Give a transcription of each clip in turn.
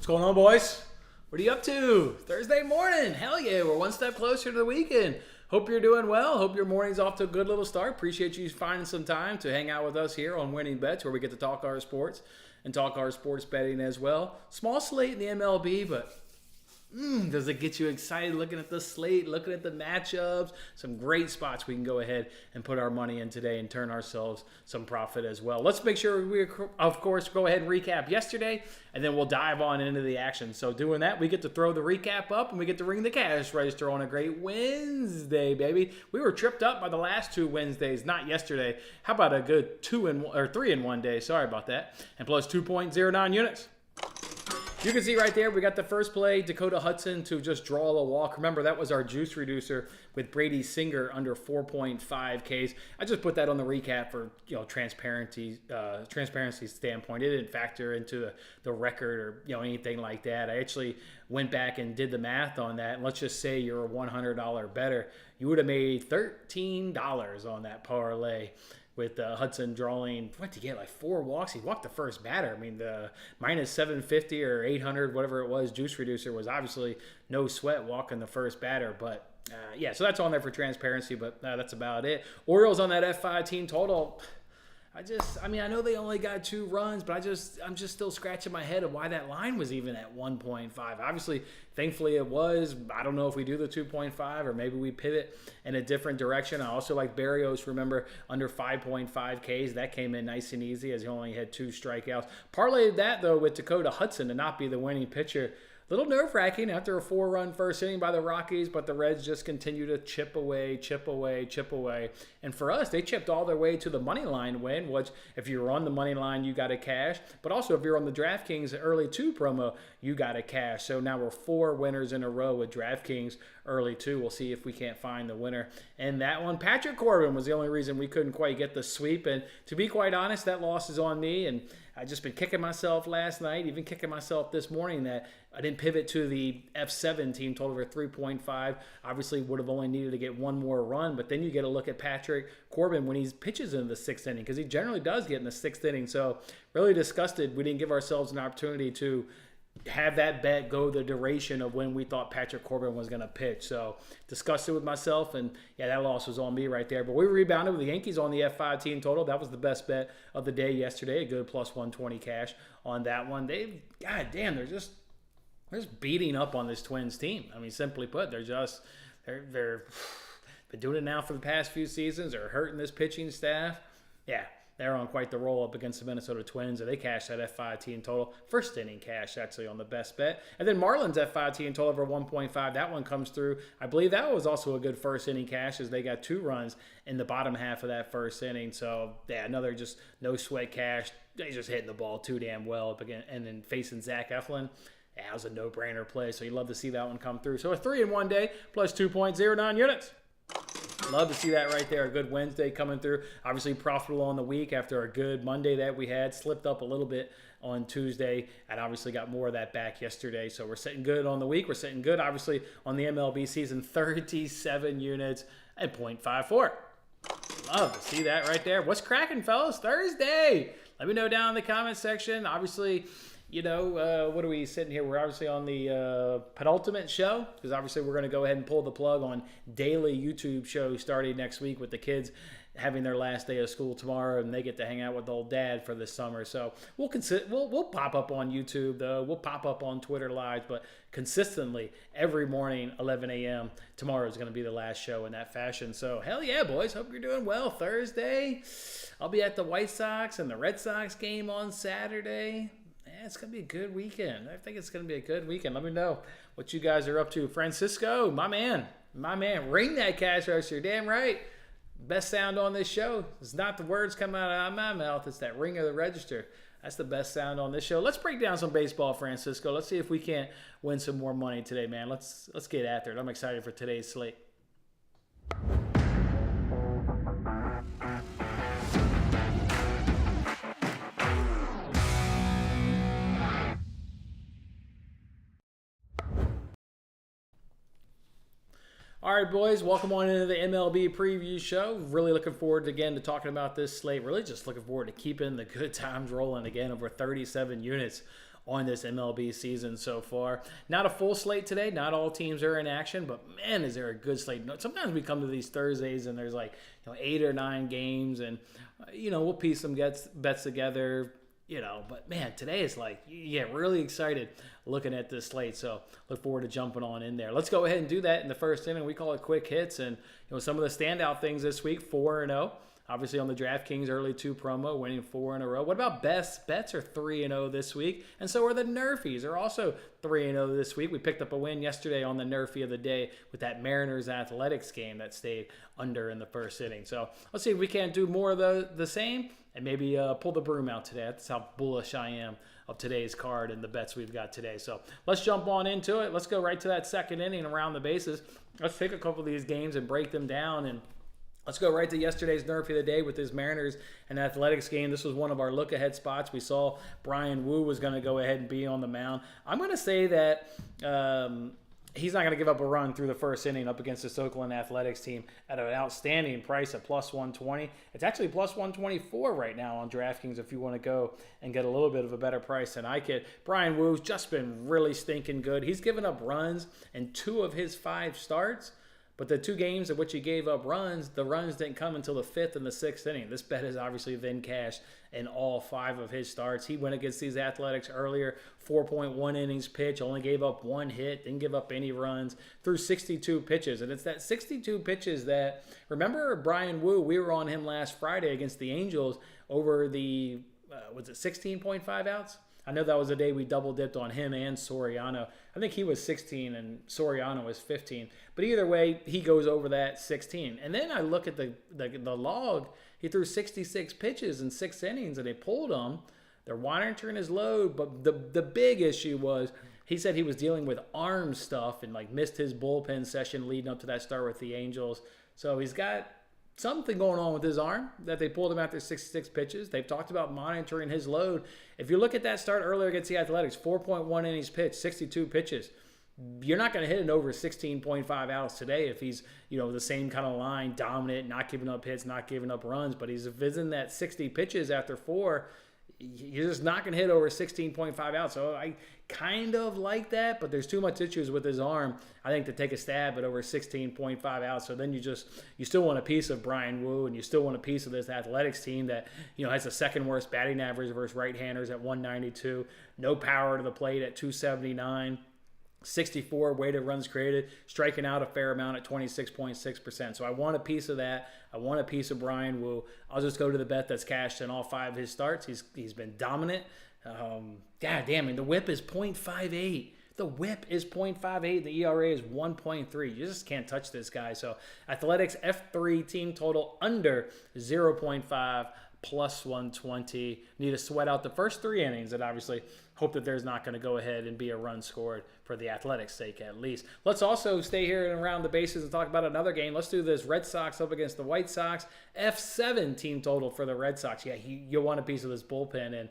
What's going on, boys? What are you up to? Thursday morning. Hell yeah, we're one step closer to the weekend. Hope you're doing well. Hope your morning's off to a good little start. Appreciate you finding some time to hang out with us here on Winning Bets, where we get to talk our sports and talk our sports betting as well. Small slate in the MLB, but does it get you excited looking at the slate, looking at the matchups? Some great spots we can go ahead and put our money in today and turn ourselves some profit as well. Let's make sure we, of course, go ahead and recap yesterday, and then we'll dive on into the action. So doing that, we get to throw the recap up, and we get to ring the cash register on a great Wednesday, baby. We were tripped up by the last two Wednesdays, not yesterday. How about a good 3 in 1 day? Sorry about that. And plus 2.09 units. You can see right there, we got the first play, Dakota Hudson to just draw a walk. Remember, that was our juice reducer with Brady Singer under 4.5 Ks. I just put that on the recap for transparency standpoint. It didn't factor into the record or anything like that. I actually went back and did the math on that. And let's just say you're a $100 bettor. You would have made $13 on that parlay, with Hudson drawing, what did he get, like 4 walks? He walked the first batter. I mean, the minus 750 or 800, whatever it was, juice reducer was obviously no sweat walking the first batter. But, so that's on there for transparency, but that's about it. Orioles on that F5 team total. I know they only got 2 runs, but I'm just still scratching my head of why that line was even at 1.5. Obviously, thankfully it was. I don't know if we do the 2.5 or maybe we pivot in a different direction. I also like Barrios, remember, under 5.5 Ks. That came in nice and easy as he only had 2 strikeouts. Parlayed that, though, with Dakota Hudson to not be the winning pitcher. Little nerve-wracking after a 4-run first inning by the Rockies, but the Reds just continue to chip away. And for us, they chipped all their way to the money line win, which if you're on the money line, you got to cash. But also if you're on the DraftKings early 2 promo, you got to cash. So now we're 4 winners in a row with DraftKings early 2. We'll see if we can't find the winner. And that one, Patrick Corbin was the only reason we couldn't quite get the sweep. And to be quite honest, that loss is on me. And I just been kicking myself last night, even kicking myself this morning that I didn't pivot to the F7 team total over 3.5. Obviously would have only needed to get 1 more run, but then you get a look at Patrick Corbin when he pitches in the 6th inning, because he generally does get in the 6th inning. So really disgusted we didn't give ourselves an opportunity to have that bet go the duration of when we thought Patrick Corbin was going to pitch. So disgusted with myself, and that loss was on me right there. But we rebounded with the Yankees on the F5 team total. That was the best bet of the day yesterday. A good plus 120 cash on that one. God damn, they're just beating up on this Twins team. I mean, simply put, they're been doing it now for the past few seasons. They're hurting this pitching staff. Yeah. They're on quite the roll up against the Minnesota Twins, and they cashed that F5 team total. First inning cash, actually, on the best bet. And then Marlins F5 team total over 1.5. That one comes through. I believe that was also a good first inning cash, as they got 2 runs in the bottom half of that first inning. So, another just no sweat cash. They just hitting the ball too damn well up again. And then facing Zach Eflin. That was a no-brainer play, so you'd love to see that one come through. So a 3 in 1 day plus 2.09 units. Love to see that right there. A good Wednesday coming through. Obviously profitable on the week after a good Monday that we had. Slipped up a little bit on Tuesday, and obviously got more of that back yesterday. So we're sitting good on the week. We're sitting good, obviously, on the MLB season. 37 units at 0.54. Love to see that right there. What's cracking, fellas? Thursday. Let me know down in the comment section. Obviously, what are we sitting here? We're obviously on the penultimate show, because obviously we're going to go ahead and pull the plug on daily YouTube shows starting next week, with the kids having their last day of school tomorrow, and they get to hang out with old dad for this summer. So we'll pop up on YouTube, though. We'll pop up on Twitter Live, but consistently every morning, 11 a.m. tomorrow is going to be the last show in that fashion. So hell yeah, boys. Hope you're doing well. Thursday, I'll be at the White Sox and the Red Sox game on Saturday. It's going to be a good weekend. I think it's going to be a good weekend. Let me know what you guys are up to. Francisco, my man, ring that cash register. Damn right. Best sound on this show is not the words coming out of my mouth. It's that ring of the register. That's the best sound on this show. Let's break down some baseball, Francisco. Let's see if we can't win some more money today, man. Let's get after it. I'm excited for today's slate. All right, boys, welcome on into the MLB preview show. Really looking forward again to talking about this slate. Really just looking forward to keeping the good times rolling again. Over 37 units on this MLB season so far. Not a full slate today. Not all teams are in action, but man, is there a good slate. Sometimes we come to these Thursdays and there's like 8 or 9 games, and we'll piece some bets together. But man, today is like, really excited looking at this slate. So look forward to jumping on in there. Let's go ahead and do that in the first inning. We call it quick hits. And some of the standout things this week, 4-0. Obviously on the DraftKings early 2 promo, winning 4 in a row. What about best bets are 3-0 this week? And so are the Nerfies. They're also 3-0 this week. We picked up a win yesterday on the Nerfie of the day with that Mariners Athletics game that stayed under in the first inning. So let's see if we can't do more of the same and maybe pull the broom out today. That's how bullish I am of today's card and the bets we've got today. So let's jump on into it. Let's go right to that second inning around the bases. Let's take a couple of these games and break them down, and let's go right to yesterday's Nerfie of the day with this Mariners and Athletics game. This was one of our look-ahead spots. We saw Brian Wu was going to go ahead and be on the mound. I'm going to say that he's not going to give up a run through the first inning up against this Oakland Athletics team at an outstanding price at plus 120. It's actually plus 124 right now on DraftKings if you want to go and get a little bit of a better price than I could. Brian Wu's just been really stinking good. He's given up runs in 2 of his 5 starts. But the 2 games in which he gave up runs, the runs didn't come until the 5th and the 6th inning. This bet is obviously then cashed in all 5 of his starts. He went against these Athletics earlier, 4.1 innings pitch, only gave up 1 hit, didn't give up any runs, threw 62 pitches. And it's that 62 pitches that, remember Brian Wu, we were on him last Friday against the Angels over the, was it 16.5 outs? I know that was the day we double dipped on him and Soriano. I think he was 16 and Soriano was 15. But either way, he goes over that 16. And then I look at the log. He threw 66 pitches in 6 innings, and they pulled him. They're monitoring his load. But the big issue was he said he was dealing with arm stuff and missed his bullpen session leading up to that start with the Angels. So he's got something going on with his arm that they pulled him after 66 pitches. They've talked about monitoring his load. If you look at that start earlier against the Athletics, 4.1 innings pitched, 62 pitches. You're not going to hit an over 16.5 outs today if he's, the same kind of line, dominant, not giving up hits, not giving up runs. But he's visiting that 60 pitches after 4. You're just not going to hit over 16.5 outs. So I kind of like that, but there's too much issues with his arm, I think, to take a stab at over 16.5 outs. So then you still want a piece of Brian Wu, and you still want a piece of this Athletics team that, has the second worst batting average versus right-handers at 192, no power to the plate at 279. 64 weighted runs created, striking out a fair amount at 26.6%. So I want a piece of that. I want a piece of Brian Wu. I'll just go to the bet that's cashed in all 5 of his starts. He's been dominant. God damn it, the whip is 0.58. The whip is 0.58. The ERA is 1.3. You just can't touch this guy. So Athletics F3 team total under 0.5 plus 120. Need to sweat out the first 3 innings, and obviously hope that there's not going to go ahead and be a run scored for the Athletics' sake at least. Let's also stay here and around the bases and talk about another game. Let's do this Red Sox up against the White Sox. F7 team total for the Red Sox. Yeah, you'll want a piece of this bullpen, and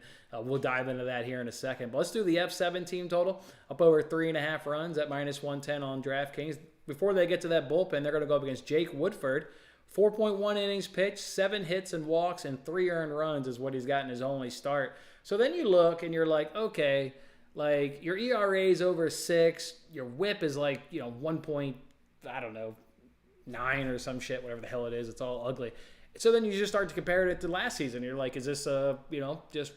we'll dive into that here in a second. But let's do the F7 team total, up over 3.5 runs at minus 110 on DraftKings. Before they get to that bullpen, they're going to go up against Jake Woodford. 4.1 innings pitched, 7 hits and walks, and 3 earned runs is what he's got in his only start. So then you look and you're like, okay, your ERA is over 6, your whip is 1 I don't know, 9 or some shit, whatever the hell it is. It's all ugly. So then you just start to compare it to last season. You're like, is this just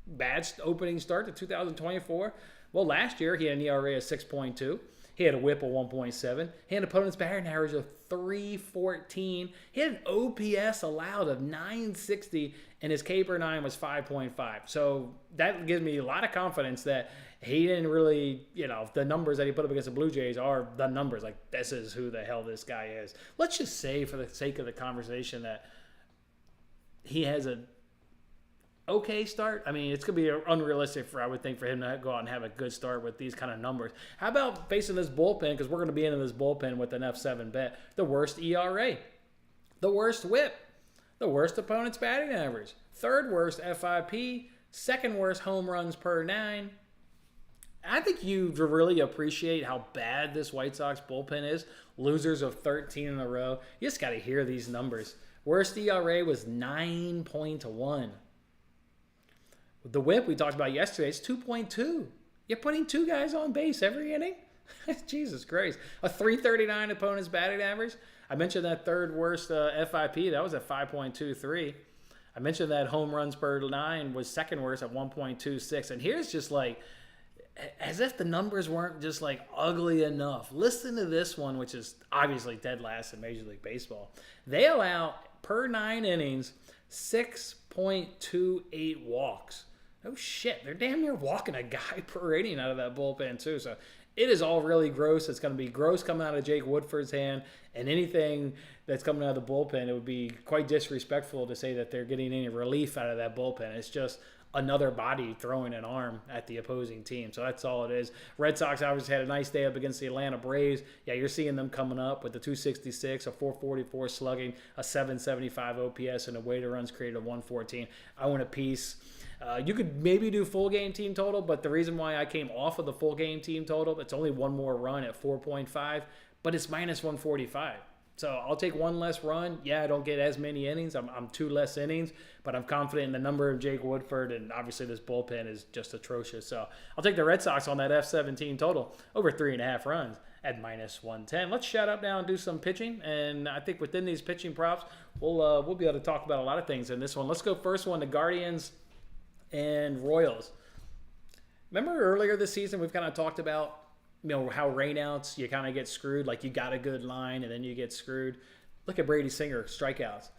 bad opening start to 2024? Well, last year he had an ERA of 6.2. He had a whip of 1.7. He had an opponent's batting average of 314. He had an OPS allowed of 960, and his K/9 was 5.5. So that gives me a lot of confidence that he didn't really, the numbers that he put up against the Blue Jays are the numbers. This is who the hell this guy is. Let's just say, for the sake of the conversation, that he has a okay start. I mean, it's going to be unrealistic I would think, for him to go out and have a good start with these kind of numbers. How about facing this bullpen? Because we're going to be into this bullpen with an F7 bet. The worst ERA, the worst whip, the worst opponent's batting average, 3rd worst FIP, 2nd worst home runs per 9. I think you really appreciate how bad this White Sox bullpen is. Losers of 13 in a row. You just got to hear these numbers. Worst ERA was 9.1. The whip we talked about yesterday is 2.2. You're putting two guys on base every inning? Jesus Christ. A 339 opponent's batting average. I mentioned that third worst FIP. That was at 5.23. I mentioned that home runs per 9 was second worst at 1.26. And here's just like, as if the numbers weren't just like ugly enough. Listen to this one, which is obviously dead last in Major League Baseball. They allow, per 9 innings, 6.28 walks. Oh shit, they're damn near walking a guy per inning out of that bullpen too. So it is all really gross. It's going to be gross coming out of Jake Woodford's hand, and anything that's coming out of the bullpen, it would be quite disrespectful to say that they're getting any relief out of that bullpen. It's just another body throwing an arm at the opposing team. So that's all it is. Red Sox obviously had a nice day up against the Atlanta Braves. Yeah, you're seeing them coming up with the 266, a 444 slugging, a 775 OPS, and a weighted runs created of 114. I want a piece. You could maybe do full game team total, but the reason why I came off of the full game team total, it's only one more run at 4.5, but it's minus 145. So I'll take one less run. Yeah, I don't get as many innings. I'm two less innings, but I'm confident in the number of Jake Woodford, and obviously this bullpen is just atrocious. So I'll take the Red Sox on that F17 total over 3.5 runs at minus 110. Let's shut up now and do some pitching, and I think within these pitching props, we'll be able to talk about a lot of things in this one. Let's go first one, the Guardians and Royals. Remember earlier this season we've kind of talked about, how rainouts, you kind of get screwed. Like you got a good line and then you get screwed. Look at Brady Singer, strikeouts.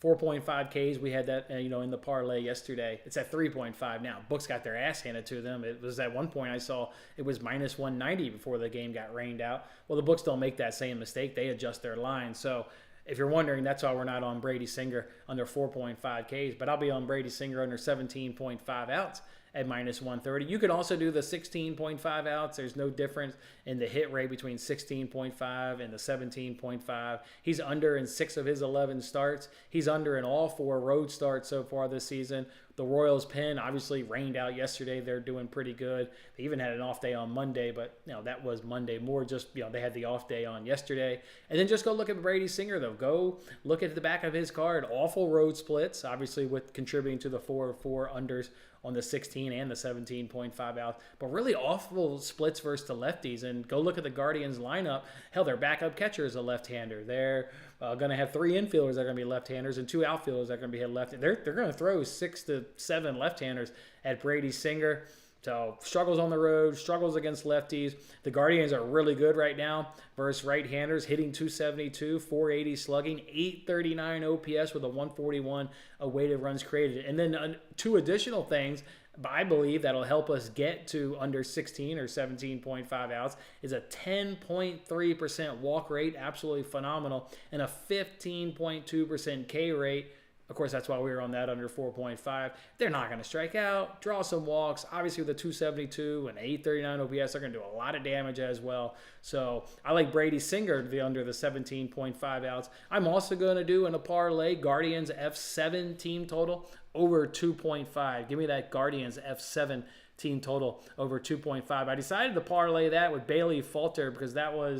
4.5 Ks. We had that, in the parlay yesterday. It's at 3.5 now. Books got their ass handed to them. It was at one point I saw it was minus 190 before the game got rained out. Well, the books don't make that same mistake. They adjust their line. So if you're wondering, that's why we're not on Brady Singer under 4.5 Ks. But I'll be on Brady Singer under 17.5 outs at minus 130. You could also do the 16.5 outs. There's no difference in the hit rate between 16.5 and the 17.5. He's under in 6 of his 11 starts. He's under in all 4 road starts so far this season. The Royals pen obviously rained out yesterday. They're doing pretty good. They even had an off day on Monday, but that was Monday. More just, they had the off day on yesterday. And then just go look at Brady Singer, though. Go look at the back of his card. Awful road splits, obviously with contributing to the 4 unders on the 16 and the 17.5 outs, but really awful splits versus the lefties. And go look at the Guardians lineup. Hell, their backup catcher is a left-hander. They're going to have 3 infielders that are going to be left-handers and 2 outfielders that are going to be left. They're going to throw 6 to 7 left-handers at Brady Singer. So struggles on the road, struggles against lefties. The Guardians are really good right now versus right-handers, hitting 272, 480 slugging, 839 OPS with a 141 weighted runs created. And then 2 additional things I believe that'll help us get to under 16 or 17.5 outs is a 10.3% walk rate, absolutely phenomenal, and a 15.2% K rate. Of course, that's why we were on that under 4.5. They're not going to strike out, draw some walks. Obviously, with the 272 and 839 OPS, they're going to do a lot of damage as well. So I like Brady Singer to be under the 17.5 outs. I'm also going to do in a parlay Guardians F7 team total over 2.5. Give me that Guardians F7 team total over 2.5. I decided to parlay that with Bailey Falter because I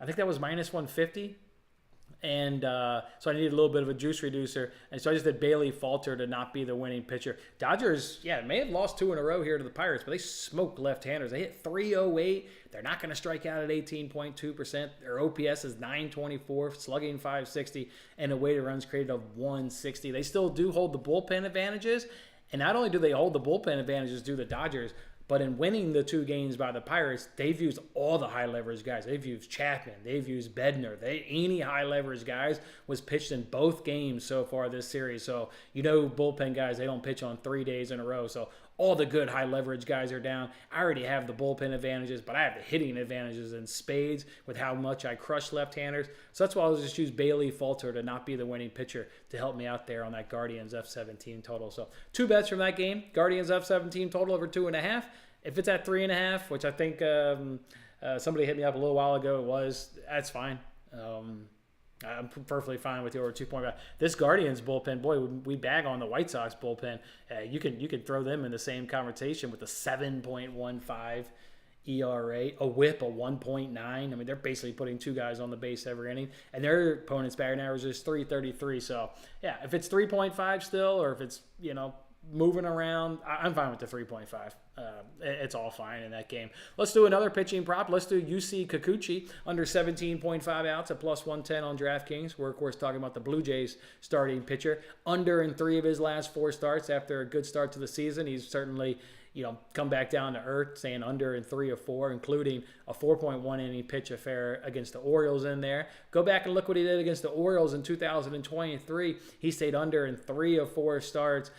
think that was minus 150. And so I needed a little bit of a juice reducer. And so I just did Bailey Falter to not be the winning pitcher. Dodgers, may have lost 2 in a row here to the Pirates, but they smoked left-handers. They hit 308. They're not going to strike out at 18.2%. Their OPS is 924, slugging 560, and a weighted runs created of 160. They still do hold the bullpen advantages. And not only do they hold the bullpen advantages, do the Dodgers, but in winning the 2 games by the Pirates, they've used all the high-leverage guys. They've used Chapman. They've used Bednar. Any high-leverage guys was pitched in both games so far this series. So, bullpen guys, they don't pitch on 3 days in a row. So all the good high-leverage guys are down. I already have the bullpen advantages, but I have the hitting advantages in spades with how much I crush left-handers. So that's why I'll just use Bailey Falter to not be the winning pitcher to help me out there on that Guardians F17 total. So 2 bets from that game. Guardians F17 total over 2.5. If it's at 3.5, which I think somebody hit me up a little while ago, that's fine. I'm perfectly fine with the over 2.5. This Guardians bullpen, boy, we bag on the White Sox bullpen. You can throw them in the same conversation with a 7.15 ERA, a whip, a 1.9. I mean, they're basically putting 2 guys on the base every inning, and their opponent's batting average is 333. So, if it's 3.5 still, or if it's, moving around. I'm fine with the 3.5. It's all fine in that game. Let's do another pitching prop. Let's do UC Kikuchi under 17.5 outs at plus 110 on DraftKings. We're, of course, talking about the Blue Jays starting pitcher. Under in 3 of his last 4 starts after a good start to the season. He's certainly come back down to earth, saying under in 3 of 4, including a 4.1 inning pitch affair against the Orioles in there. Go back and look what he did against the Orioles in 2023. He stayed under in 3 of 4 starts.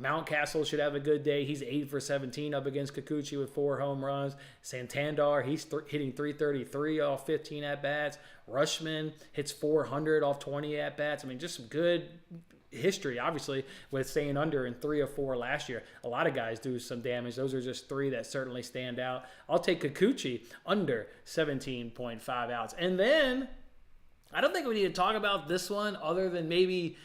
Mountcastle should have a good day. He's 8 for 17 up against Kikuchi with 4 home runs. Santander, he's hitting 333 off 15 at-bats. Rushman hits 400 off 20 at-bats. I mean, just some good history, obviously, with staying under in 3 of 4 last year. A lot of guys do some damage. Those are just 3 that certainly stand out. I'll take Kikuchi under 17.5 outs. And then, I don't think we need to talk about this one other than maybe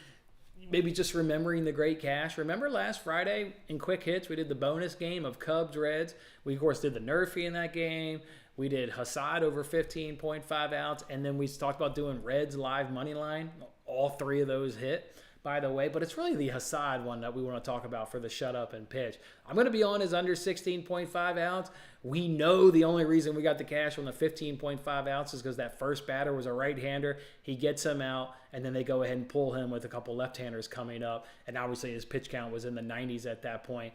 just remembering the great cash. Remember last Friday in Quick Hits, we did the bonus game of Cubs-Reds. We, of course, did the Nerfy in that game. We did Hassad over 15.5 outs. And then we talked about doing Reds live money line. All 3 of those hit, by the way. But it's really the Hassad one that we want to talk about for the shut up and pitch. I'm going to be on his under 16.5 outs. We know the only reason we got the cash on the 15.5 outs is because that first batter was a right-hander. He gets him out, and then they go ahead and pull him with a couple left-handers coming up. And obviously his pitch count was in the 90s at that point.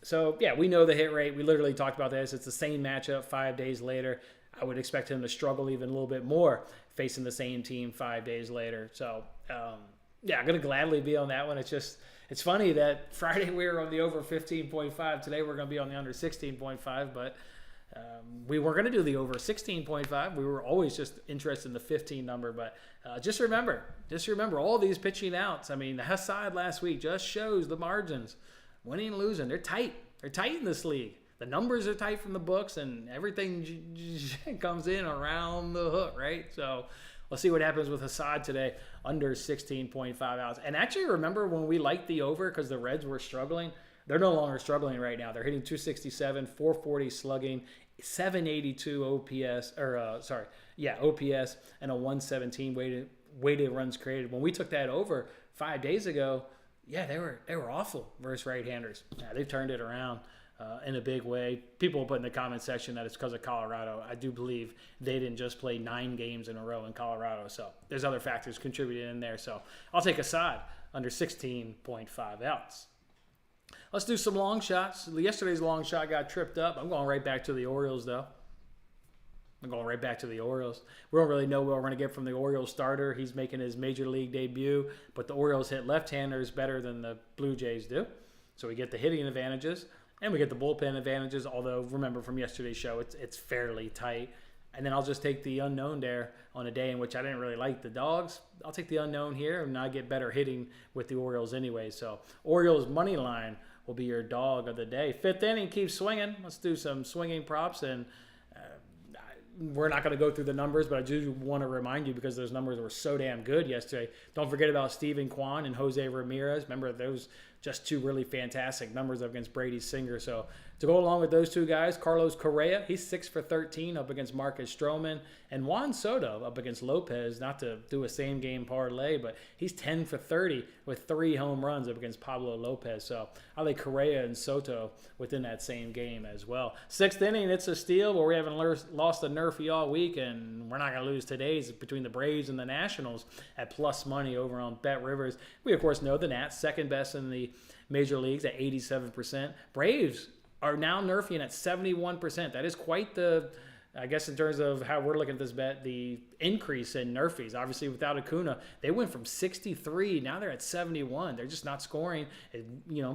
So, yeah, we know the hit rate. We literally talked about this. It's the same matchup 5 days later. I would expect him to struggle even a little bit more facing the same team 5 days later. So, yeah, I'm going to gladly be on that one. It's funny that Friday we were on the over 15.5. Today we're going to be on the under 16.5, but we weren't going to do the over 16.5. We were always just interested in the 15 number, but just remember all these pitching outs. I mean, the Hassad last week just shows the margins. Winning and losing, they're tight. They're tight in this league. The numbers are tight from the books, and everything comes in around the hook, right? So we'll see what happens with Hassad today, under 16.5 outs. And actually, remember when we liked the over because the Reds were struggling? They're no longer struggling right now. They're hitting 267, 440 slugging, 782 OPS, OPS, and a 117 weighted runs created. When we took that over 5 days ago, yeah, they were awful versus right-handers. Yeah, they've turned it around in a big way. People will put in the comment section that it's because of Colorado. I do believe they didn't just play 9 games in a row in Colorado. So there's other factors contributing in there. So I'll take Hassad under 16.5 outs. Let's do some long shots. Yesterday's long shot got tripped up. I'm going right back to the Orioles, though. We don't really know what we're going to get from the Orioles starter. He's making his major league debut, but the Orioles hit left-handers better than the Blue Jays do. So we get the hitting advantages. And we get the bullpen advantages, although remember from yesterday's show, it's fairly tight. And then I'll just take the unknown there on a day in which I didn't really like the Dogs. I'll take the unknown here, and I get better hitting with the Orioles anyway. So Orioles money line will be your dog of the day. 5th inning, keep swinging. Let's do some swinging props. And we're not going to go through the numbers, but I do want to remind you because those numbers were so damn good yesterday. Don't forget about Steven Kwan and Jose Ramirez. Remember those just 2 really fantastic numbers up against Brady Singer. So to go along with those 2 guys, Carlos Correa, he's 6 for 13 up against Marcus Stroman, and Juan Soto up against Lopez, not to do a same-game parlay, but he's 10 for 30 with 3 home runs up against Pablo Lopez. So I like Correa and Soto within that same game as well. 6th inning, it's a steal where we haven't lost a Nerfy all week, and we're not going to lose today. It's between the Braves and the Nationals at plus money over on Bet Rivers. We, of course, know the Nats, second best in the major leagues at 87%. Braves are now Nerfing at 71%. That is quite the, I guess in terms of how we're looking at this bet, the increase in Nerfies. Obviously, without Acuna, they went from 63. Now they're at 71. They're just not scoring. It,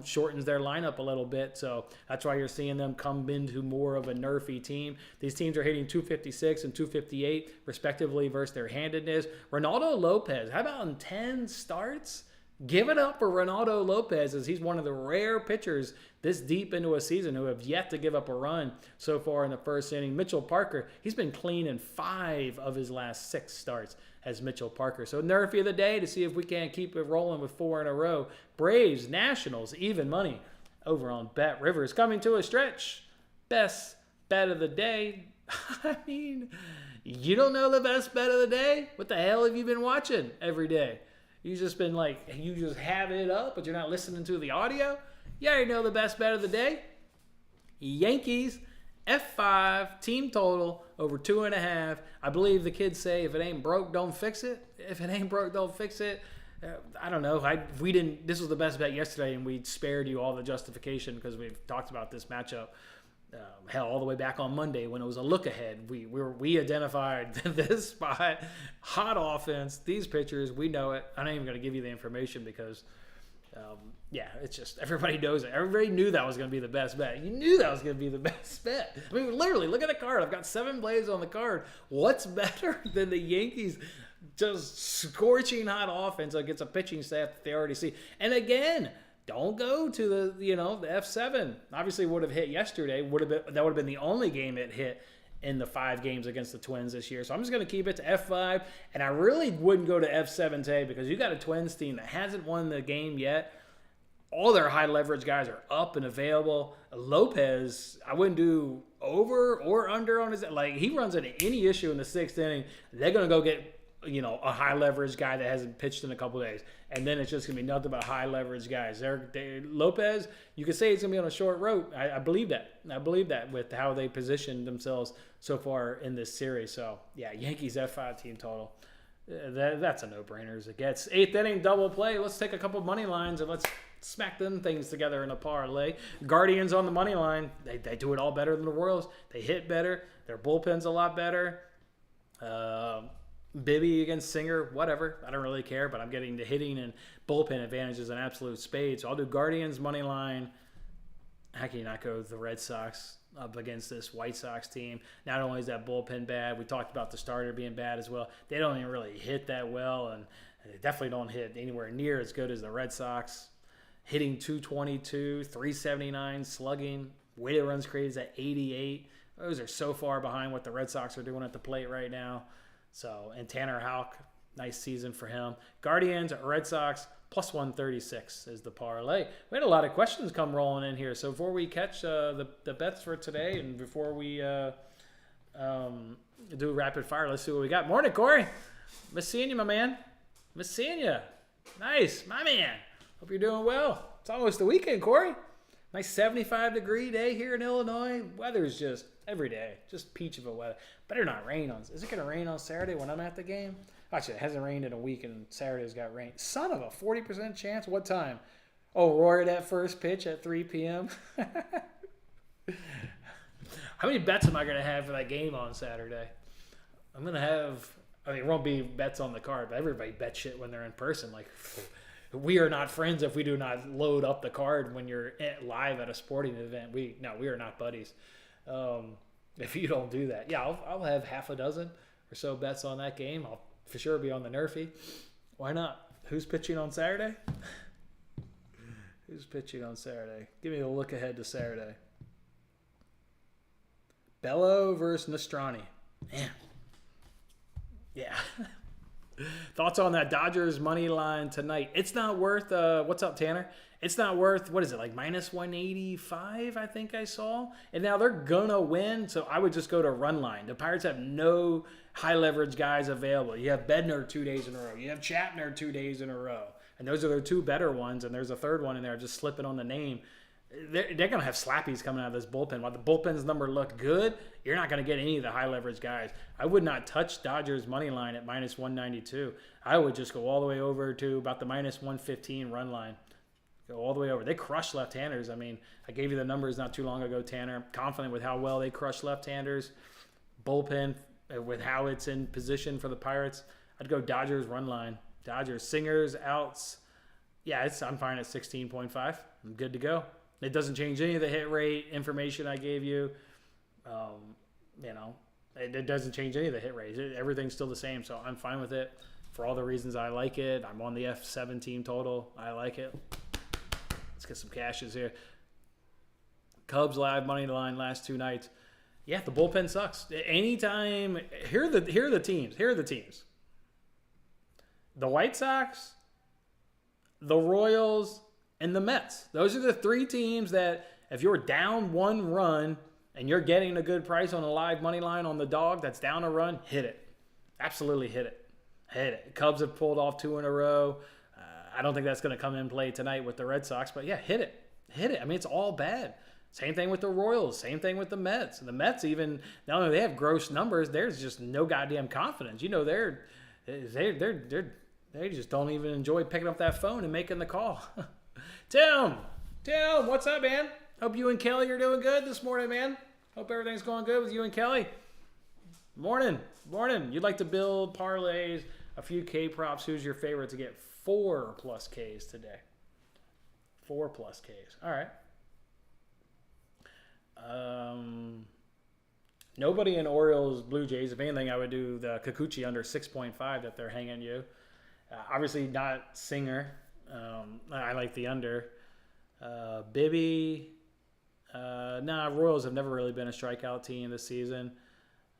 shortens their lineup a little bit. So that's why you're seeing them come into more of a Nerfy team. These teams are hitting 256 and 258, respectively, versus their handedness. Ronaldo Lopez, how about in 10 starts? Give it up for Ronaldo Lopez, as he's one of the rare pitchers this deep into a season who have yet to give up a run so far in the first inning. Mitchell Parker, he's been clean in 5 of his last 6 starts as Mitchell Parker. So Nerfy of the day to see if we can't keep it rolling with 4 in a row. Braves, Nationals, even money over on Bet Rivers. Coming to a stretch. Best bet of the day. I mean, you don't know the best bet of the day? What the hell have you been watching every day? You just been like, you just have it up, but you're not listening to the audio? You already know the best bet of the day. Yankees, F5, team total, over 2.5. I believe the kids say, if it ain't broke, don't fix it. If it ain't broke, don't fix it. I don't know. This was the best bet yesterday, and we spared you all the justification because we've talked about this matchup. All the way back on Monday when it was a look ahead. We identified this spot, hot offense, these pitchers, we know it. I'm not even going to give you the information because, it's just everybody knows it. Everybody knew that was going to be the best bet. You knew that was going to be the best bet. I mean, literally, look at the card. I've got 7 plays on the card. What's better than the Yankees just scorching hot offense against a pitching staff that they already see? And again, don't go to the F7. Obviously, would have hit yesterday. That would have been the only game it hit in the 5 games against the Twins this year. So I'm just going to keep it to F5. And I really wouldn't go to F7 today because you got a Twins team that hasn't won the game yet. All their high leverage guys are up and available. Lopez, I wouldn't do over or under on his. Like, he runs into any issue in the 6th inning. They're going to go get a high leverage guy that hasn't pitched in a couple days. And then it's just going to be nothing but high leverage guys. Lopez, you could say he's going to be on a short road. I believe that. I believe that with how they positioned themselves so far in this series. So, yeah, Yankees F5 team total. That's a no-brainer as it gets. 8th inning double play. Let's take a couple money lines and let's smack them things together in a parlay. Guardians on the money line. They do it all better than the Royals. They hit better. Their bullpen's a lot better. Bibby against Singer, whatever. I don't really care, but I'm getting the hitting and bullpen advantages an absolute spade. So I'll do Guardians money line. How can you not go with the Red Sox up against this White Sox team? Not only is that bullpen bad, we talked about the starter being bad as well. They don't even really hit that well, and they definitely don't hit anywhere near as good as the Red Sox. Hitting 222, 379, slugging. Weighted runs created is at 88. Those are so far behind what the Red Sox are doing at the plate right now. So, and Tanner Houck, nice season for him. Guardians, Red Sox, plus 136 is the parlay. We had a lot of questions come rolling in here. So before we catch the bets for today and before we do rapid fire, let's see what we got. Morning, Corey. Miss seeing you, my man. Miss seeing you. Nice, my man. Hope you're doing well. It's almost the weekend, Corey. Nice 75-degree day here in Illinois. Weather's just every day, just peach of a weather. Better not rain on. Is it going to rain on Saturday when I'm at the game? Actually, it hasn't rained in a week, and Saturday's got rain. Son of a 40% chance. What time? Oh, Rory, that first pitch at 3 p.m. How many bets am I going to have for that game on Saturday? I'm going to have. I mean, it won't be bets on the card, but everybody bets shit when they're in person. Like, we are not friends if we do not load up the card when you're live at a sporting event. We are not buddies. If you don't do that, yeah, I'll have half a dozen or so bets on that game. I'll for sure be on the Nerfy. Why not? Who's pitching on Saturday? Who's pitching on Saturday? Give me a look ahead to Saturday. Bello versus Nostrani. Man. Yeah. Thoughts on that Dodgers money line tonight? It's not worth, what's up, Tanner? It's not worth, what is it, like minus 185, I think I saw? And now they're going to win, so I would just go to run line. The Pirates have no high leverage guys available. You have Bednar 2 days in a row. You have Chapner 2 days in a row. And those are their 2 better ones, and there's a third one in there just slipping on the name. They're going to have slappies coming out of this bullpen. While the bullpen's number looked good, you're not going to get any of the high leverage guys. I would not touch Dodgers money line at minus 192. I would just go all the way over to about the minus 115 run line. Go all the way over. They crush left-handers. I mean, I gave you the numbers not too long ago, Tanner. I'm confident with how well they crush left-handers. Bullpen, with how it's in position for the Pirates, I'd go Dodgers run line. Dodgers, Singers, outs. Yeah, I'm fine at 16.5. I'm good to go. It doesn't change any of the hit rate information I gave you. It doesn't change any of the hit rates. Everything's still the same, so I'm fine with it. For all the reasons I like it, I'm on the F7 team total. I like it. Let's get some cashes here. Cubs live money line last 2 nights. Yeah, the bullpen sucks. Anytime, here are the teams. The White Sox, the Royals, and the Mets. Those are the 3 teams that if you're down 1 run and you're getting a good price on a live money line on the dog that's down a run, hit it. Absolutely hit it. Hit it. Cubs have pulled off 2 in a row. I don't think that's going to come in play tonight with the Red Sox, but yeah, hit it. Hit it. I mean, it's all bad. Same thing with the Royals. Same thing with the Mets. The Mets even, not only they have gross numbers, there's just no goddamn confidence. You know, they just don't even enjoy picking up that phone and making the call. Tim, what's up, man? Hope you and Kelly are doing good this morning, man. Hope everything's going good with you and Kelly. Morning. You'd like to build parlays, a few K props. Who's your favorite to get 4+ Ks today? 4+ Ks. All right. Nobody in Orioles, Blue Jays. If anything, I would do the Kikuchi under 6.5 that they're hanging you. Obviously not Singer. I like the under. Bibby. Royals have never really been a strikeout team this season.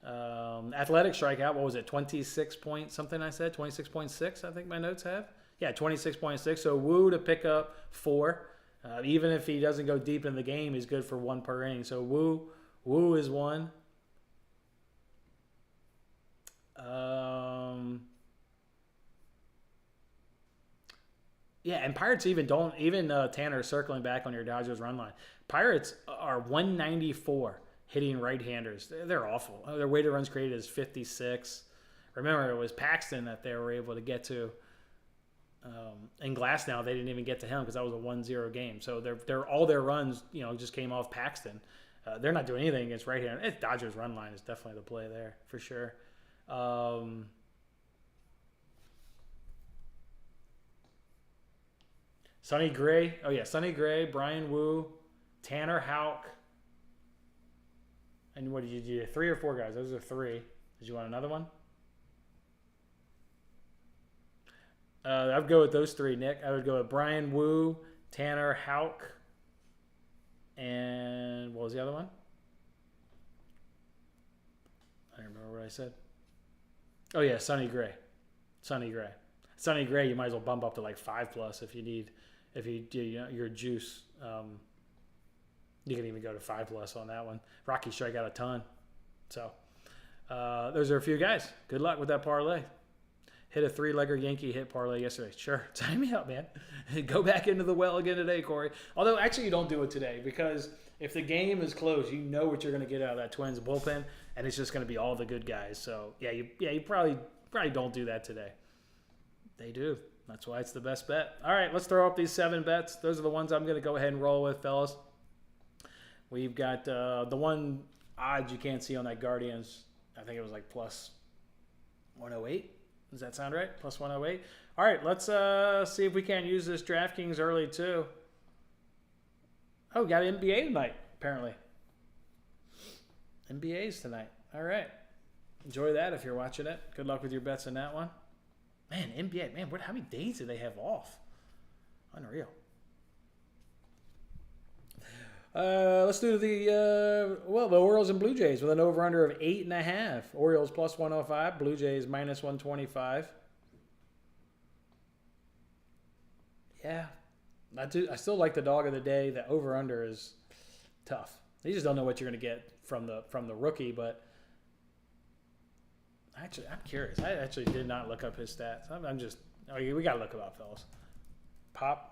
Athletic strikeout, what was it? 26 point something I said? 26.6 I think my notes have. Yeah, 26.6. So Woo to pick up 4. Even if he doesn't go deep in the game, he's good for 1 per inning. So Woo is 1. And Pirates Tanner circling back on your Dodgers run line. Pirates are 194 hitting right-handers. They're awful. Their weighted runs created is 56. Remember, it was Paxton that they were able to get to. In Glasnow, they didn't even get to him because that was a 1-0 game. So they're all their runs, just came off Paxton. They're not doing anything against right-handers. Dodgers run line is definitely the play there for sure. Sonny Gray. Oh, yeah. Sonny Gray, Brian Wu, Tanner Houck. And what did you do? 3 or 4 guys? Those are 3. Did you want another one? I'd go with those 3, Nick. I would go with Brian Wu, Tanner Houck, and what was the other one? I don't remember what I said. Oh, yeah, Sonny Gray. Sonny Gray, you might as well bump up to like 5+ if you do your juice. You can even go to 5+ on that one. Rocky strike out a ton. So those are a few guys. Good luck with that parlay. Hit a 3-legger Yankee hit parlay yesterday. Sure. Time me out, man. Go back into the well again today, Corey. Although, actually, you don't do it today because if the game is close, you know what you're going to get out of that Twins bullpen, and it's just going to be all the good guys. So, you probably don't do that today. They do. That's why it's the best bet. All right, let's throw up these 7 bets. Those are the ones I'm going to go ahead and roll with, fellas. We've got the one odds you can't see on that Guardians. I think it was like plus 108. Does that sound right? Plus 108. All right, let's see if we can't use this DraftKings early too. Oh, got an NBA tonight, apparently. NBA's tonight. All right. Enjoy that if you're watching it. Good luck with your bets in that one. Man, NBA. Man, how many days do they have off? Unreal. Let's do the Orioles and Blue Jays with an over-under of 8.5. Orioles plus 105. Blue Jays minus 125. Yeah, I still like the dog of the day. The over-under is tough. You just don't know what you're going to get from the rookie. But actually, I'm curious. I actually did not look up his stats. We got to look him up, fellas.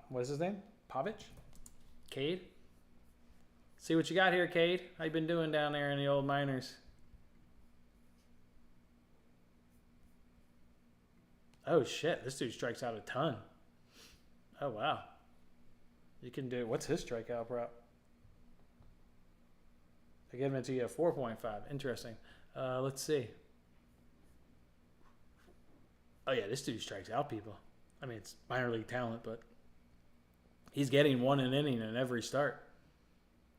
What's his name? Povich? Cade? See what you got here, Cade. How you been doing down there in the old minors? Oh, shit. This dude strikes out a ton. Oh, wow. You can do... What's his strikeout prop? They're giving it to you at 4.5. Interesting. Let's see. Oh, yeah. This dude strikes out people. I mean, it's minor league talent, but he's getting 1 an inning in every start.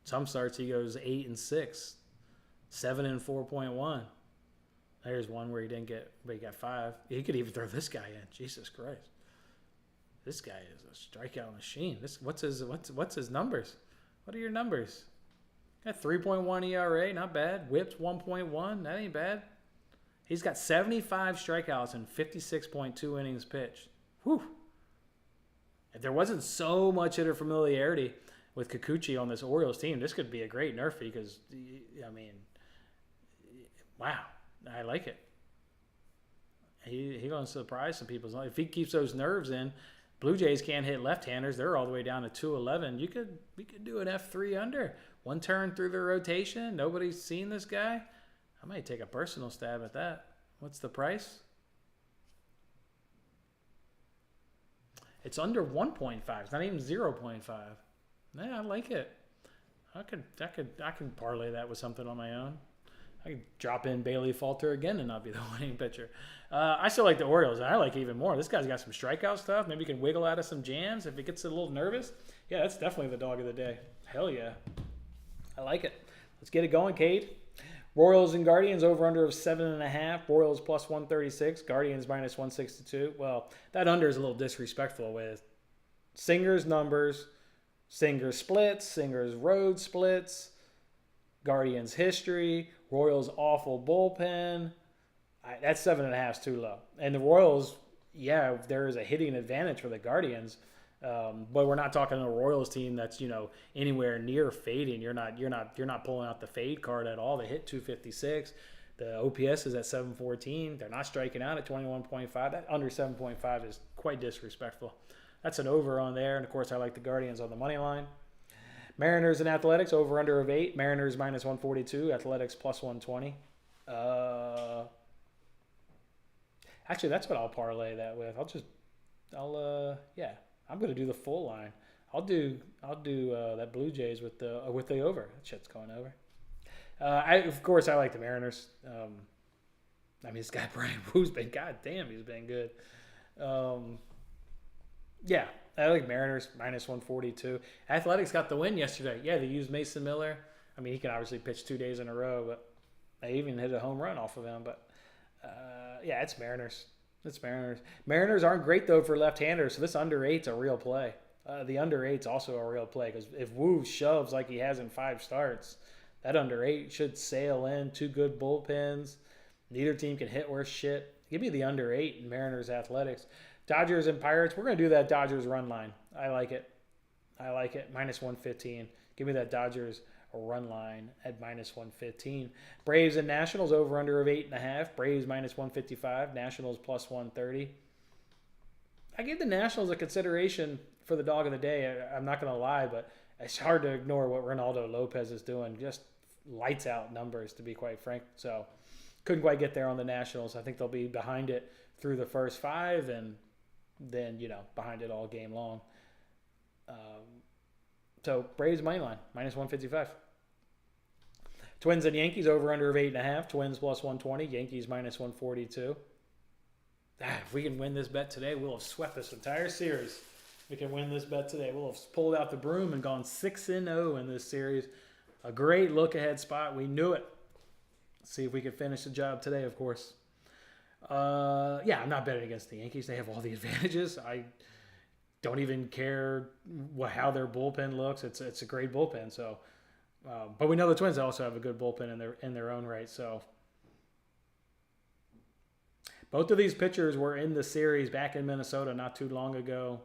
Some starts he goes 8 and 6, 7 and 4.1. There's one where he didn't get, but he got 5. He could even throw this guy in. Jesus Christ, this guy is a strikeout machine. What's his numbers? What are your numbers? Got 3.1 ERA, not bad. Whips 1.1, that ain't bad. He's got 75 strikeouts and 56.2 innings pitched. Whew. If there wasn't so much hitter familiarity with Kikuchi on this Orioles team, this could be a great nerfie because, I mean, wow, I like it. He going to surprise some people. If he keeps those nerves in, Blue Jays can't hit left-handers. They're all the way down to 211. We could do an F3 under. One turn through the rotation. Nobody's seen this guy. I might take a personal stab at that. What's the price? It's under 1.5. It's not even 0.5. Yeah, I like it. I can parlay that with something on my own. I could drop in Bailey Falter again and not be the winning pitcher. I still like the Orioles, and I like even more. This guy's got some strikeout stuff. Maybe he can wiggle out of some jams if he gets a little nervous. Yeah, that's definitely the dog of the day. Hell yeah. I like it. Let's get it going, Cade. Royals and Guardians over under of 7.5. Royals plus 136. Guardians minus 162. Well, that under is a little disrespectful with Singer's numbers, Singer's splits, Singer's road splits, Guardians history, Royals awful bullpen. That 7.5 is too low. And the Royals, yeah, there is a hitting advantage for the Guardians. But we're not talking a Royals team that's, anywhere near fading. You're not pulling out the fade card at all. They hit 256. The OPS is at 714. They're not striking out at 21.5. That under 7.5 is quite disrespectful. That's an over on there. And of course, I like the Guardians on the money line. Mariners and Athletics over under of 8. Mariners minus 142. Athletics plus 120. Actually, that's what I'll parlay that with. I'm going to do the full line. I'll do that Blue Jays with the over. That shit's going over. Of course, I like the Mariners. This guy Brian Woo's been, goddamn, he's been good. Yeah, I like Mariners minus 142. Athletics got the win yesterday. Yeah, they used Mason Miller. He can obviously pitch 2 days in a row, but they even hit a home run off of him. But yeah, it's Mariners. It's Mariners. Mariners aren't great, though, for left-handers, so this under 8's a real play. The under 8's also a real play because if Wu shoves like he has in 5 starts, that under 8 should sail in. 2 good bullpens. Neither team can hit worse shit. Give me the under 8 in Mariners Athletics. Dodgers and Pirates, we're going to do that Dodgers run line. I like it. Minus 115. Give me that Dodgers run line at minus 115. Braves and Nationals over under of 8.5. Braves minus 155. Nationals plus 130. I give the Nationals a consideration for the dog of the day. I'm not going to lie, but it's hard to ignore what Ronaldo Lopez is doing. Just lights out numbers, to be quite frank. So couldn't quite get there on the Nationals. I think they'll be behind it through the first 5 and then, behind it all game long. So Braves money line, minus 155. Twins and Yankees over under of 8.5. Twins plus 120. Yankees minus 142. If we can win this bet today, we'll have swept this entire series. We can win this bet today. We'll have pulled out the broom and gone 6-0 in this series. A great look ahead spot. We knew it. Let's see if we can finish the job today, of course. I'm not betting against the Yankees. They have all the advantages. I don't even care how their bullpen looks. It's a great bullpen. So, but we know the Twins also have a good bullpen in their own right. So, both of these pitchers were in the series back in Minnesota not too long ago.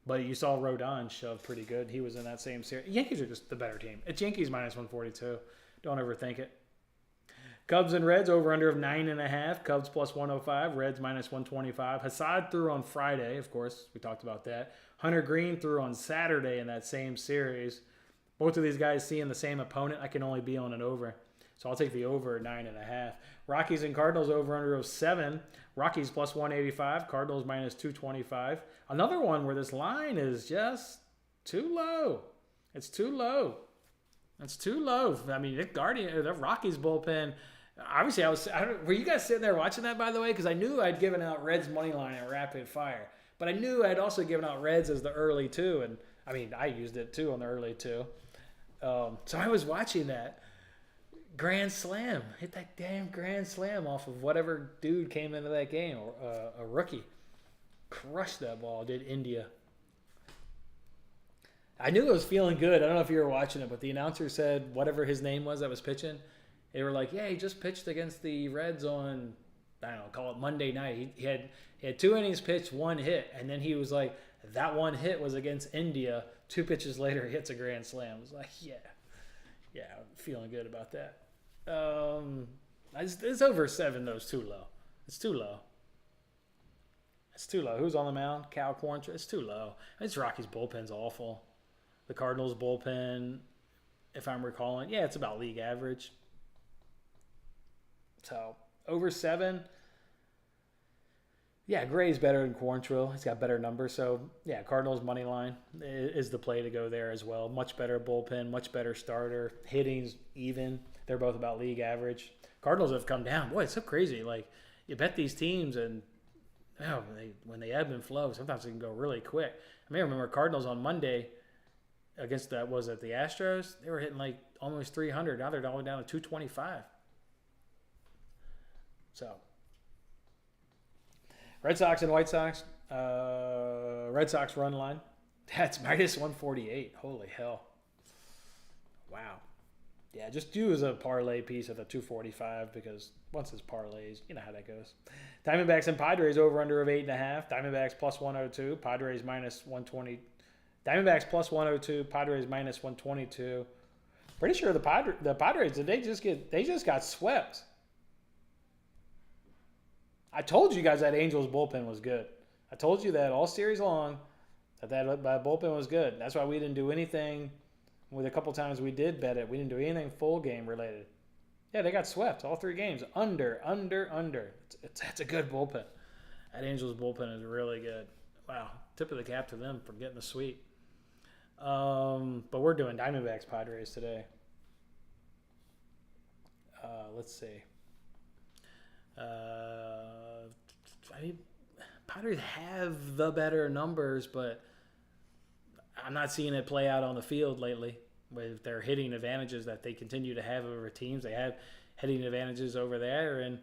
But you saw Rodon shove pretty good. He was in that same series. Yankees are just the better team. It's Yankees minus 142. Don't overthink it. Cubs and Reds over under of 9.5. Cubs plus 105. Reds minus 125. Hassad threw on Friday, of course. We talked about that. Hunter Green threw on Saturday in that same series. Both of these guys seeing the same opponent. I can only be on an over. So I'll take the over at 9.5. Rockies and Cardinals over under of 7. Rockies plus 185. Cardinals minus 225. Another one where this line is just too low. It's too low. It's too low. The Rockies bullpen. Obviously, were you guys sitting there watching that, by the way? Because I knew I'd given out Reds money line at rapid fire. But I knew I'd also given out Reds as the early 2. And I used it too on the early 2. So I was watching that. Grand slam. Hit that damn grand slam off of whatever dude came into that game. A rookie. Crushed that ball, did India. I knew it was feeling good. I don't know if you were watching it, but the announcer said whatever his name was that was pitching. They were like, yeah, he just pitched against the Reds on, call it Monday night. He had 2 innings pitched, 1 hit. And then he was like, that 1 hit was against India. 2 pitches later, he hits a grand slam. I was like, yeah, I'm feeling good about that. It's over 7, though. It's too low. It's too low. Who's on the mound? Cal Quantrill. It's too low. It's Rockies' bullpen's awful. The Cardinals' bullpen, if I'm recalling, yeah, it's about league average. So, over 7. Yeah, Gray's better than Quantrill. He's got better numbers. So, yeah, Cardinals' money line is the play to go there as well. Much better bullpen, much better starter. Hitting's even. They're both about league average. Cardinals have come down. Boy, it's so crazy. Like, you bet these teams, and when they ebb and flow, sometimes they can go really quick. I remember Cardinals on Monday against the Astros? They were hitting like almost 300. Now they're all down to 225. So, Red Sox and White Sox. Red Sox run line. That's minus 148. Holy hell. Wow. Yeah, just do as a parlay piece at the 245 because once it's parlays, you know how that goes. Diamondbacks and Padres over under of 8.5. Diamondbacks plus 102. Padres minus 120. Diamondbacks plus 102. Padres minus 122. Pretty sure the Padres they just got swept. I told you guys that Angels bullpen was good. I told you that all series long that bullpen was good. That's why we didn't do anything. With a couple times we did bet it, we didn't do anything full game related. Yeah, they got swept all 3 games. Under. That's a good bullpen. That Angels bullpen is really good. Wow, tip of the cap to them for getting the sweep. But we're doing Diamondbacks Padres today. Let's see. Padres have the better numbers, but I'm not seeing it play out on the field lately with their hitting advantages that they continue to have over teams. They have hitting advantages over there, and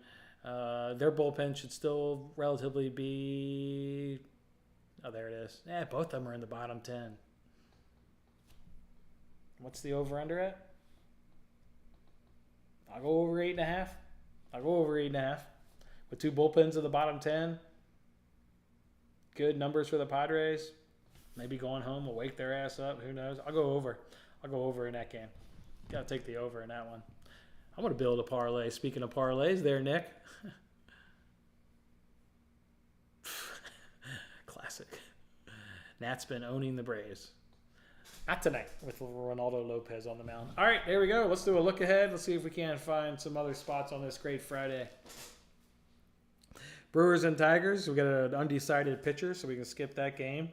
their bullpen should still relatively be... Oh, there it is. Yeah, both of them are in the bottom 10. What's the over-under at? I'll go over 8.5. With 2 bullpens in the bottom 10. Good numbers for the Padres. Maybe going home will wake their ass up. Who knows? I'll go over in that game. Got to take the over in that one. I'm going to build a parlay. Speaking of parlays there, Nick. Classic. Nat's been owning the Braves. Not tonight with Ronaldo Lopez on the mound. All right, there we go. Let's do a look ahead. Let's see if we can find some other spots on this great Friday. Brewers and Tigers. We got an undecided pitcher, so we can skip that game.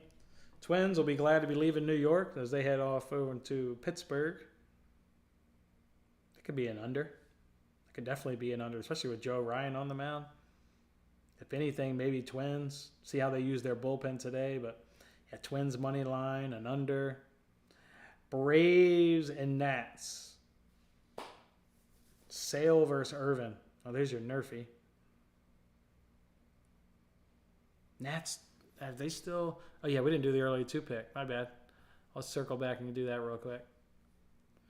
Twins will be glad to be leaving New York as they head off over to Pittsburgh. It could be an under. It could definitely be an under, especially with Joe Ryan on the mound. If anything, maybe Twins. See how they use their bullpen today, but yeah, Twins money line, an under. Braves and Nats. Sale versus Irvin. Oh, there's your Nerfy. Nats, have they still... Oh, yeah, we didn't do the early 2 pick. My bad. I'll circle back and do that real quick.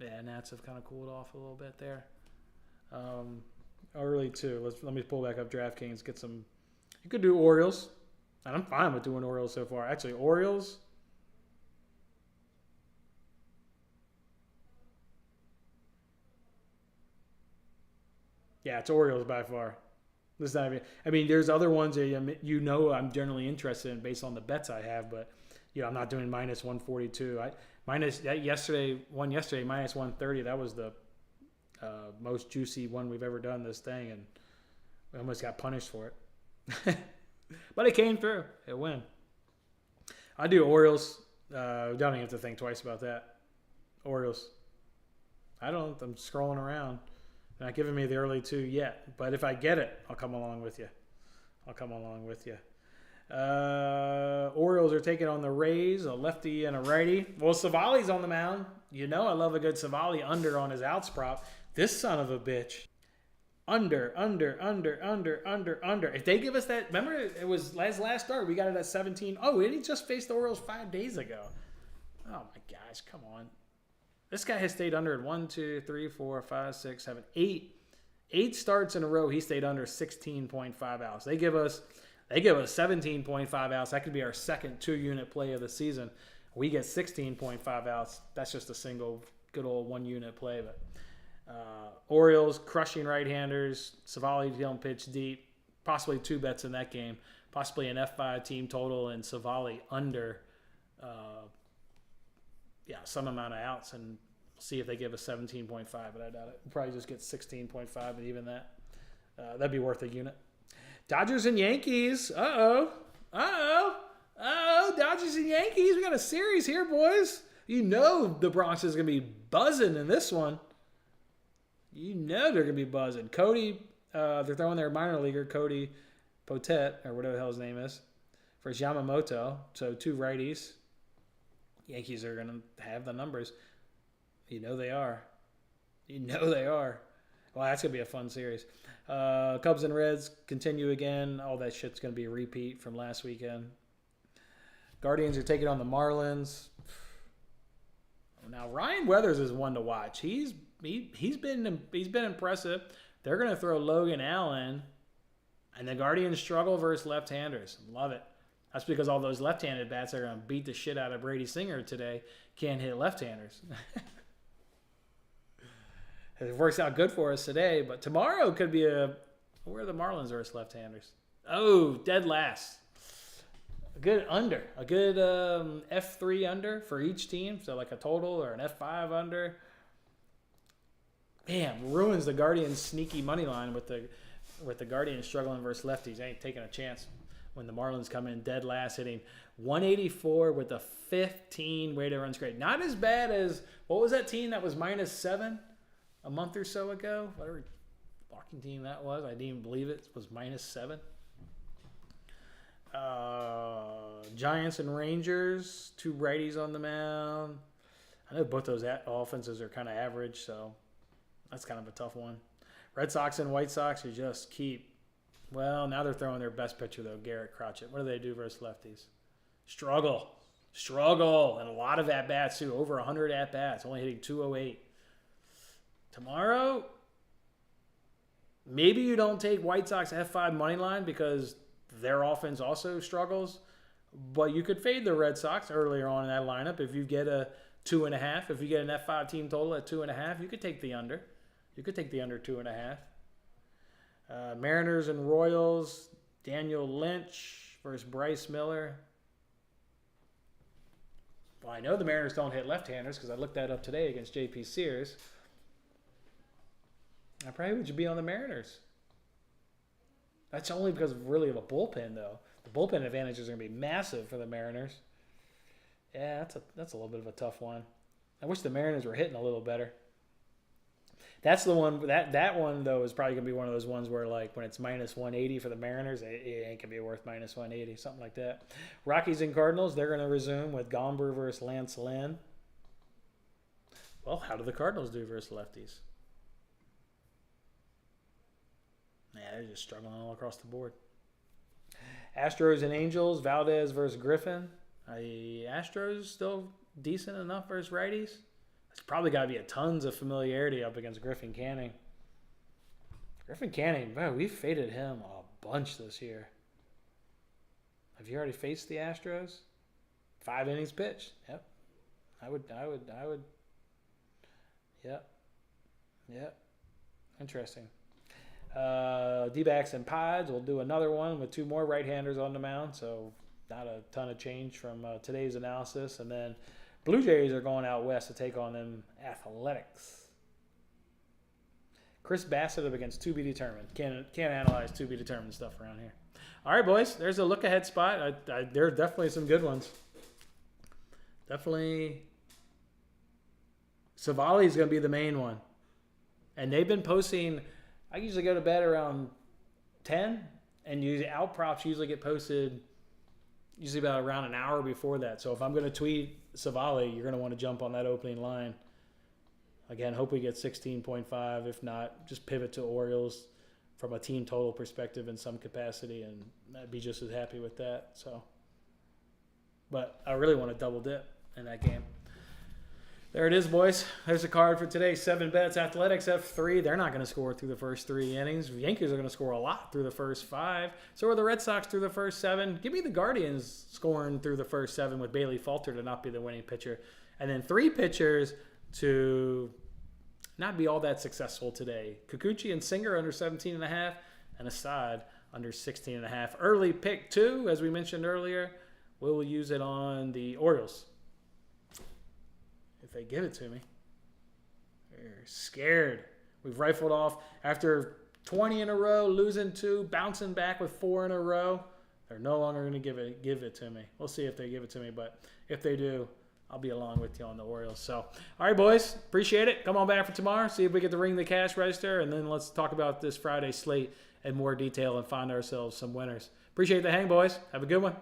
Yeah, Nats have kind of cooled off a little bit there. Early 2. Let me pull back up DraftKings, get some... You could do Orioles. And I'm fine with doing Orioles so far. Actually, Orioles... Yeah, it's Orioles by far. This not even, I mean, there's other ones that I'm generally interested in based on the bets I have, but I'm not doing minus 142. Yesterday minus 130. That was the most juicy one we've ever done this thing, and we almost got punished for it. But it came through. It went. I do Orioles. Don't even have to think twice about that. Orioles. I'm scrolling around. They're not giving me the early 2 yet. But if I get it, I'll come along with you. Orioles are taking on the Rays, a lefty and a righty. Well, Savali's on the mound. I love a good Savali under on his outs prop. This son of a bitch. Under. If they give us that, remember it was last start, we got it at 17. Oh, and he just faced the Orioles 5 days ago. Oh my gosh, come on. This guy has stayed under at 1, 2, 3, 4, 5, 6, 7, 8. 8 starts in a row, he stayed under 16.5 outs. They give us 17.5 outs. That could be our second 2-unit play of the season. We get 16.5 outs. That's just a single good old 1-unit play. But Orioles crushing right-handers. Savali don't pitch deep. Possibly 2 bets in that game. possibly an F5 team total and Savali under some amount of outs, and see if they give us 17.5, but I doubt it. We'll probably just get 16.5, and even that. That'd be worth a unit. Dodgers and Yankees. Dodgers and Yankees. We got a series here, boys. You know the Bronx is going to be buzzing in this one. You know they're going to be buzzing. Cody, they're throwing their minor leaguer, Cody Potet, or whatever the hell his name is, versus Yamamoto. So 2 righties. Yankees are going to have the numbers. You know they are. Well, that's going to be a fun series. Cubs and Reds continue again. All that shit's going to be a repeat from last weekend. Guardians are taking on the Marlins. Now, Ryan Weathers is one to watch. He's been impressive. They're going to throw Logan Allen, and the Guardians struggle versus left-handers. Love it. That's because all those left-handed bats are going to beat the shit out of Brady Singer today can't hit left-handers. It works out good for us today, but tomorrow could be where are the Marlins versus left-handers? Oh, dead last. A good F3 under for each team, so like a total or an F5 under. Damn, ruins the Guardians' sneaky money line with the Guardians struggling versus lefties. Ain't taking a chance when the Marlins come in dead last, hitting 184 with a 15 weighted runs created. Not as bad as, what was that team that was -7 a month or so ago? Whatever walking team that was. I didn't even believe it was -7. Giants and Rangers, 2 righties on the mound. I know both those offenses are kind of average, so that's kind of a tough one. Red Sox and White Sox, you just keep. Well, now they're throwing their best pitcher, though, Garrett Crotchet. What do they do versus lefties? Struggle, and a lot of at-bats, too. Over 100 at-bats, only hitting 208. Tomorrow, maybe you don't take White Sox F5 money line because their offense also struggles, but you could fade the Red Sox earlier on in that lineup. If you get a 2.5, if you get an F5 team total at 2.5, you could take the under. You could take the under 2.5. Mariners and Royals, Daniel Lynch versus Bryce Miller. Well, I know the Mariners don't hit left-handers because I looked that up today against J.P. Sears. I probably would be on the Mariners. That's only because of a bullpen, though. The bullpen advantage is going to be massive for the Mariners. Yeah, that's a little bit of a tough one. I wish the Mariners were hitting a little better. That's the one. That one, though, is probably going to be one of those ones where, like, when it's -180 for the Mariners, it ain't going to be worth -180, something like that. Rockies and Cardinals, they're going to resume with Gomber versus Lance Lynn. Well, how do the Cardinals do versus lefties? Yeah, they're just struggling all across the board. Astros and Angels, Valdez versus Griffin. Astros still decent enough versus righties. There's probably got to be tons of familiarity up against Griffin Canning. Man, we've faded him a bunch this year. Have you already faced the Astros? 5 innings pitched. Yep. I would. Yep. Interesting. D-backs and Pods. We'll do another one with 2 more right-handers on the mound, so not a ton of change from today's analysis. And then Blue Jays are going out west to take on them Athletics. Chris Bassett up against to be determined. Can't analyze to be determined stuff around here. All right, boys. There's a look ahead spot. There are definitely some good ones. Definitely. Savali is going to be the main one. And they've been posting. I usually go to bed around 10, and usually out props usually get posted usually about around an hour before that. So if I'm going to tweet Savali, you're going to want to jump on that opening line. Again, hope we get 16.5. If not, just pivot to Orioles from a team total perspective in some capacity, and I'd be just as happy with that. So, but I really want to double dip in that game. There it is, boys. There's a card for today. 7 bets. Athletics F3. They're not going to score through the first 3 innings. Yankees are going to score a lot through the first 5. So are the Red Sox through the first 7. Give me the Guardians scoring through the first 7 with Bailey Falter to not be the winning pitcher. And then 3 pitchers to not be all that successful today. Kikuchi and Singer under 17.5 and Assad under 16.5. Early pick 2, as we mentioned earlier. We will use it on the Orioles. If they give it to me. They're scared. We've rifled off after 20 in a row, losing 2, bouncing back with 4 in a row. They're no longer going to give it to me. We'll see if they give it to me, but if they do, I'll be along with you on the Orioles. So, all right, boys, appreciate it. Come on back for tomorrow. See if we get to ring the cash register, and then let's talk about this Friday slate in more detail and find ourselves some winners. Appreciate the hang, boys. Have a good one.